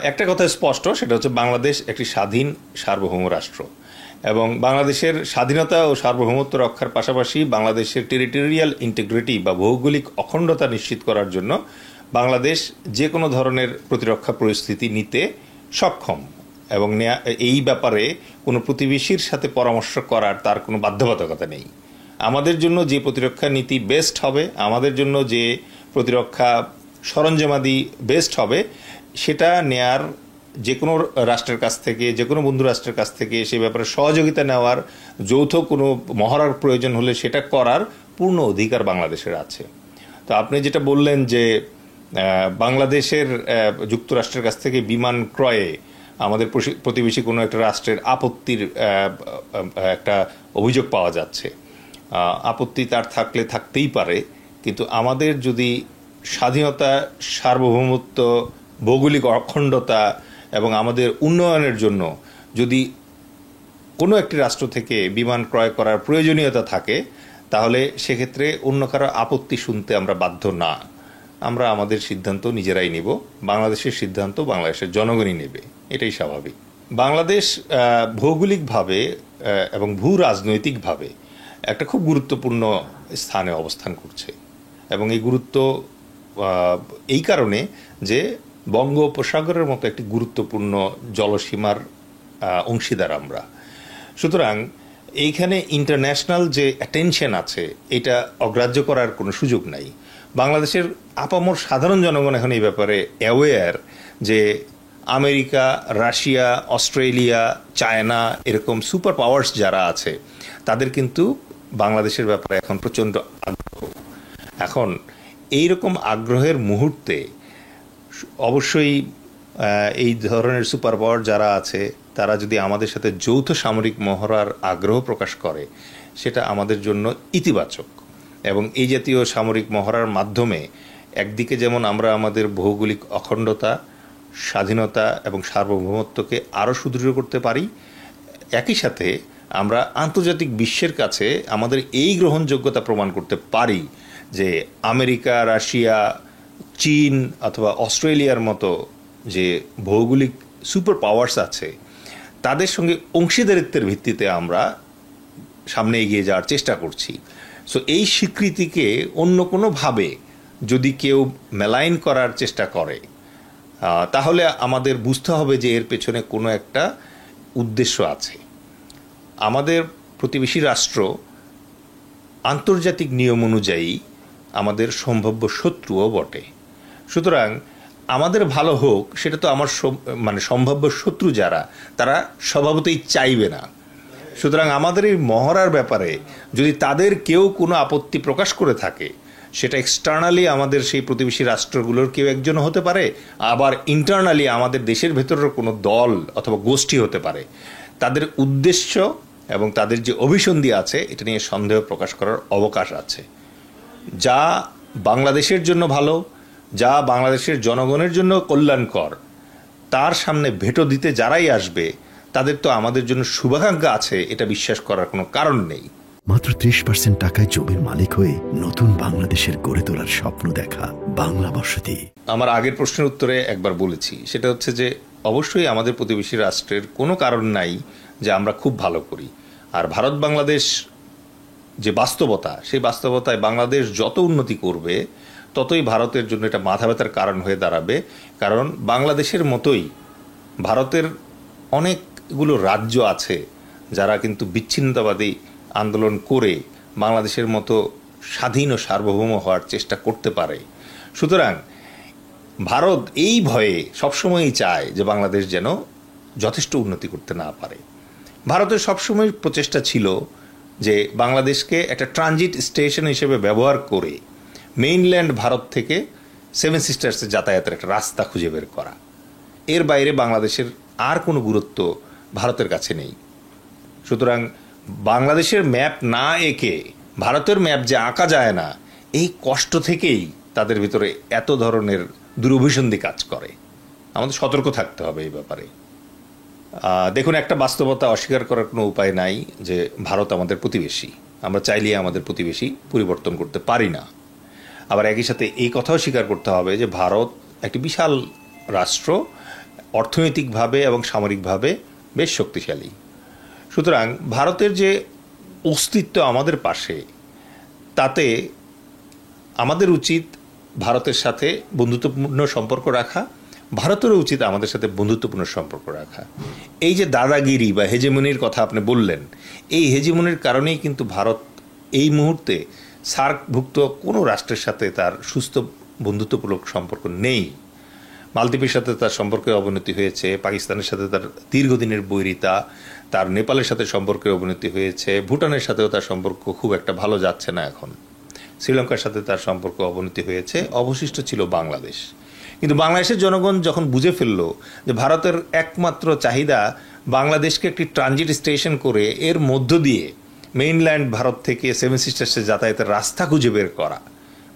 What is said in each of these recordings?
একটা কথা স্পষ্ট, সেটা হচ্ছে বাংলাদেশ একটি স্বাধীন সার্বভৌম রাষ্ট্র এবং বাংলাদেশের স্বাধীনতা ও সার্বভৌমত্ব রক্ষার পাশাপাশি বাংলাদেশের টেরিটোরিয়াল ইন্টিগ্রিটি বা ভৌগোলিক অখণ্ডতা নিশ্চিত করার জন্য বাংলাদেশ যে কোনো ধরনের প্রতিরক্ষা পরিস্থিতি নিতে সক্ষম এবং এই ব্যাপারে কোনো প্রতিবেশীর সাথে পরামর্শ করার তার কোনো বাধ্যবাধকতা নেই। আমাদের জন্য যে প্রতিরক্ষা নীতি বেস্ট হবে, আমাদের জন্য যে প্রতিরক্ষা সরঞ্জামাদি বেস্ট হবে, সেটা নেয়ার যে কোনো রাষ্ট্রের কাছ থেকে, যে কোনো বন্ধু রাষ্ট্রের কাছ থেকে সে ব্যাপারে সহযোগিতা নেওয়ার, যৌথ কোনো মহড়ার প্রয়োজন হলে সেটা করার পূর্ণ অধিকার বাংলাদেশের আছে। তো আপনি যেটা বললেন যে বাংলাদেশের যুক্তরাষ্ট্রের কাছ থেকে বিমান ক্রয়ে আমাদের প্রতিবেশী কোনো একটা রাষ্ট্রের আপত্তির একটা অভিযোগ পাওয়া যাচ্ছে। আপত্তি তার থাকলে থাকতেই পারে, কিন্তু আমাদের যদি স্বাধীনতা, সার্বভৌমত্ব, ভৌগোলিক অখণ্ডতা এবং আমাদের উন্নয়নের জন্য যদি কোনো একটি রাষ্ট্র থেকে বিমান ক্রয় করার প্রয়োজনীয়তা থাকে, তাহলে সেক্ষেত্রে অন্য কারো আপত্তি শুনতে আমরা বাধ্য না। আমরা আমাদের সিদ্ধান্ত নিজেরাই নিব, বাংলাদেশের সিদ্ধান্ত বাংলাদেশের জনগণই নেবে, এটাই স্বাভাবিক। বাংলাদেশ ভৌগোলিকভাবে এবং ভূ রাজনৈতিকভাবে একটা খুব গুরুত্বপূর্ণ স্থানে অবস্থান করছে এবং এই গুরুত্ব এই কারণে যে বঙ্গোপসাগরের মতো একটি গুরুত্বপূর্ণ জলসীমার অংশীদার আমরা। সুতরাং এইখানে ইন্টারন্যাশনাল যে অ্যাটেনশন আছে, এটা অগ্রাহ্য করার কোনো সুযোগ নাই। বাংলাদেশের আপামর সাধারণ জনগণ এখন এই ব্যাপারে অ্যাওয়্যার যে আমেরিকা, রাশিয়া, অস্ট্রেলিয়া, চায়না এরকম সুপার পাওয়ার্স যারা আছে, তাদের কিন্তু বাংলাদেশের ব্যাপারে এখন প্রচণ্ড আগ্রহ। এখন এইরকম আগ্রহের মুহূর্তে অবশ্যই এই ধরনের সুপার পাওয়ার যারা আছে, তারা যদি আমাদের সাথে যৌথ সামরিক মহড়ার আগ্রহ প্রকাশ করে, সেটা আমাদের জন্য ইতিবাচক। এবং এই জাতীয় সামরিক মহড়ার মাধ্যমে একদিকে যেমন আমরা আমাদের ভৌগোলিক অখণ্ডতা, স্বাধীনতা এবং সার্বভৌমত্বকে আরও সুদৃঢ় করতে পারি, একই সাথে আমরা আন্তর্জাতিক বিশ্বের কাছে আমাদের এই গ্রহণযোগ্যতা প্রমাণ করতে পারি যে আমেরিকা, রাশিয়া, চীন অথবা অস্ট্রেলিয়ার মতো যে ভৌগোলিক সুপার পাওয়ার্স আছে, তাদের সঙ্গে অংশীদারিত্বের ভিত্তিতে আমরা সামনে এগিয়ে যাওয়ার চেষ্টা করছি। সো এই স্বীকৃতিকে অন্য কোনোভাবে যদি কেউ মেলাইন করার চেষ্টা করে, তাহলে আমাদের বুঝতে হবে যে এর পেছনে কোনো একটা উদ্দেশ্য আছে। আমাদের প্রতিবেশী রাষ্ট্র আন্তর্জাতিক নিয়ম অনুযায়ী আমাদের সম্ভাব্য শত্রুও বটে। সুতরাং আমাদের ভালো হোক, সেটা তো আমার সম্ভাব্য শত্রু যারা, তারা স্বভাবতই চাইবে না। সুতরাং আমাদের এই মহড়ার ব্যাপারে যদি তাদের কেউ কোনো আপত্তি প্রকাশ করে থাকে, সেটা এক্সটার্নালি আমাদের সেই প্রতিবেশী রাষ্ট্রগুলোর কেউ একজন হতে পারে, আবার ইন্টারনালি আমাদের দেশের ভেতরের কোনো দল অথবা গোষ্ঠী হতে পারে। তাদের উদ্দেশ্য এবং তাদের যে অভিসন্ধি আছে, এটা নিয়ে সন্দেহ প্রকাশ করার অবকাশ আছে। যা বাংলাদেশের জন্য ভালো, যা বাংলাদেশের জনগণের জন্য কল্যাণকর, তার সামনে ভেটো দিতে যারাই আসবে, তাদের তো আমাদের জন্য শুভাকাঙ্ক্ষা আছে, এটা বিশ্বাস করার কোনো কারণ নেই। মাত্র 30% টাকায় জমির মালিক হয়ে নতুন বাংলাদেশের গড়ে তোলার স্বপ্ন দেখা বাংলা বসতি। আমার আগের প্রশ্নের উত্তরে একবার বলেছি, সেটা হচ্ছে যে অবশ্যই আমাদের প্রতিবেশী রাষ্ট্রের কোনো কারণ নাই যে আমরা খুব ভালো করি। আর ভারত বাংলাদেশ যে বাস্তবতা, সেই বাস্তবতায় বাংলাদেশ যত উন্নতি করবে, ততই ভারতের জন্য এটা মাথা ব্যথার কারণ হয়ে দাঁড়াবে। কারণ বাংলাদেশের মতোই ভারতের অনেকগুলো রাজ্য আছে যারা কিন্তু বিচ্ছিন্নতাবাদী আন্দোলন করে বাংলাদেশের মতো স্বাধীন ও সার্বভৌম হওয়ার চেষ্টা করতে পারে। সুতরাং ভারত এই ভয়ে সবসময়ই চায় যে বাংলাদেশ যেন যথেষ্ট উন্নতি করতে না পারে। ভারতের সবসময় প্রচেষ্টা ছিল যে বাংলাদেশকে একটা ট্রানজিট স্টেশন হিসেবে ব্যবহার করে মেইনল্যান্ড ভারত থেকে সেভেন সিস্টার্সে যাতায়াতের একটা রাস্তা খুঁজে বের করা। এর বাইরে বাংলাদেশের আর কোনো গুরুত্ব ভারতের কাছে নেই। সুতরাং বাংলাদেশের ম্যাপ না এঁকে ভারতের ম্যাপ যে আঁকা যায় না, এই কষ্ট থেকেই তাদের ভিতরে এত ধরনের দুরভিসন্ধি কাজ করে। আমাদের সতর্ক থাকতে হবে এই ব্যাপারে। দেখুন, একটা বাস্তবতা অস্বীকার করার কোনো উপায় নাই যে ভারত আমাদের প্রতিবেশী। আমরা চাইলে আমাদের প্রতিবেশী পরিবর্তন করতে পারি না। আবার একই সাথে এই কথাও স্বীকার করতে হবে যে ভারত একটি বিশাল রাষ্ট্র অর্থনৈতিকভাবে এবং সামরিকভাবে বেশ শক্তিশালী। সুতরাং ভারতের যে অস্তিত্ব আমাদের পাশে, তাতে আমাদের উচিত ভারতের সাথে বন্ধুত্বপূর্ণ সম্পর্ক রাখা, ভারতেরও উচিত আমাদের সাথে বন্ধুত্বপূর্ণ সম্পর্ক রাখা। এই যে দাদাগিরি বা হেজেমনির কথা আপনি বললেন, এই হেজেমনির কারণেই কিন্তু ভারত এই মুহূর্তে সার্কভুক্ত কোনো রাষ্ট্রের সাথে তার সুস্থ বন্ধুত্বমূলক সম্পর্ক নেই। মালদ্বীপের সাথে তার সম্পর্কের অবনতি হয়েছে, পাকিস্তানের সাথে তার দীর্ঘদিনের বৈরিতা, তার নেপালের সাথে সম্পর্কের অবনতি হয়েছে, ভুটানের সাথেও তার সম্পর্ক খুব একটা ভালো যাচ্ছে না এখন, শ্রীলঙ্কার সাথে তার সম্পর্ক অবনতি হয়েছে, অবশিষ্ট ছিল বাংলাদেশ। কিন্তু বাংলাদেশের জনগণ যখন বুঝে ফেলল যে ভারতের একমাত্র চাহিদা বাংলাদেশকে একটি ট্রানজিট স্টেশন করে এর মধ্য দিয়ে মেইনল্যান্ড ভারত থেকে সেভেন সিস্টার্সে যাতায়াতের রাস্তা খুঁজে বের করা,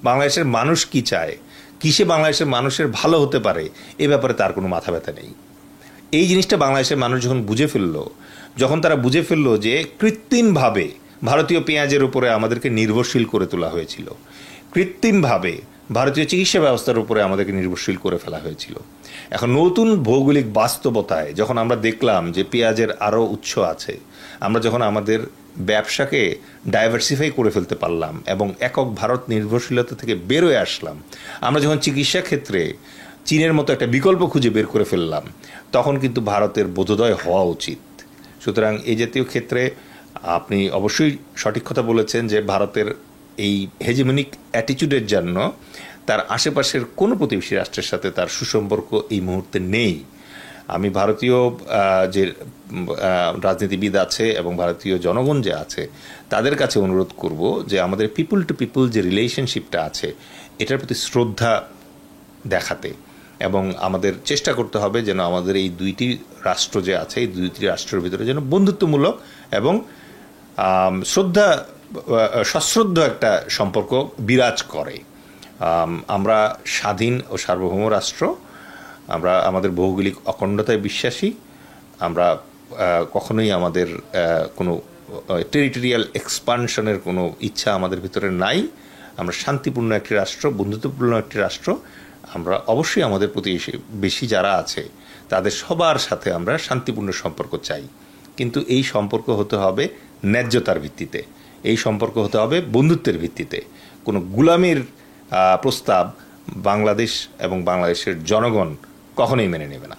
বাংলাদেশের মানুষ কি চায়, কিসে বাংলাদেশের মানুষের ভালো হতে পারে, এ ব্যাপারে তার কোনো মাথা ব্যথা নেই। এই জিনিসটা বাংলাদেশের মানুষ যখন বুঝে ফেলল, যখন তারা বুঝে ফেলল যে কৃত্রিমভাবে ভারতীয় পেঁয়াজের উপরে আমাদেরকে নির্ভরশীল করে তোলা হয়েছিল, কৃত্রিমভাবে ভারতীয় চিকিৎসা ব্যবস্থার উপরে আমাদেরকে নির্ভরশীল করে ফেলা হয়েছিল, এখন নতুন ভৌগোলিক বাস্তবতায় যখন আমরা দেখলাম যে পেঁয়াজের আরও উৎস আছে, আমরা যখন আমাদের ব্যবসাকে ডাইভার্সিফাই করে ফেলতে পারলাম এবং একক ভারত নির্ভরশীলতা থেকে বেরোয় আসলাম, আমরা যখন চিকিৎসা ক্ষেত্রে চীনের মতো একটা বিকল্প খুঁজে বের করে ফেললাম, তখন কিন্তু ভারতের বোধোদয় হওয়া উচিত। সুতরাং এই জাতীয় ক্ষেত্রে আপনি অবশ্যই সঠিক কথা বলেছেন যে ভারতের এই হেজেমনিক অ্যাটিটিউডের জন্য তার আশেপাশের কোনো প্রতিবেশী রাষ্ট্রের সাথে তার সুসম্পর্ক এই মুহূর্তে নেই। আমি ভারতীয় যে রাজনীতিবিদ আছে এবং ভারতীয় জনগণ যে আছে তাদের কাছে অনুরোধ করব যে আমাদের পিপুল টু পিপুল যে রিলেশনশিপটা আছে এটার প্রতি শ্রদ্ধা দেখাতে, এবং আমাদের চেষ্টা করতে হবে যেন আমাদের এই দুইটি রাষ্ট্র যে আছে এই দুইটি রাষ্ট্রের ভিতরে যেন বন্ধুত্বমূলক এবং সশ্রদ্ধ একটা সম্পর্ক বিরাজ করে। আমরা স্বাধীন ও সার্বভৌম রাষ্ট্র, আমরা আমাদের ভৌগোলিক অখণ্ডতায় বিশ্বাসী, আমরা কখনোই আমাদের কোনো টেরিটোরিয়াল এক্সপানশনের কোনো ইচ্ছা আমাদের ভিতরে নাই। আমরা শান্তিপূর্ণ একটি রাষ্ট্র, বন্ধুত্বপূর্ণ একটি রাষ্ট্র। আমরা অবশ্যই আমাদের প্রতিবেশী যারা আছে তাদের সবার সাথে আমরা শান্তিপূর্ণ সম্পর্ক চাই, কিন্তু এই সম্পর্ক হতে হবে ন্যায্যতার ভিত্তিতে, এই সম্পর্ক হতে হবে বন্ধুত্বের ভিত্তিতে। কোনো গুলামির প্রস্তাব বাংলাদেশ এবং বাংলাদেশের জনগণ কখনোই মেনে নেবে না।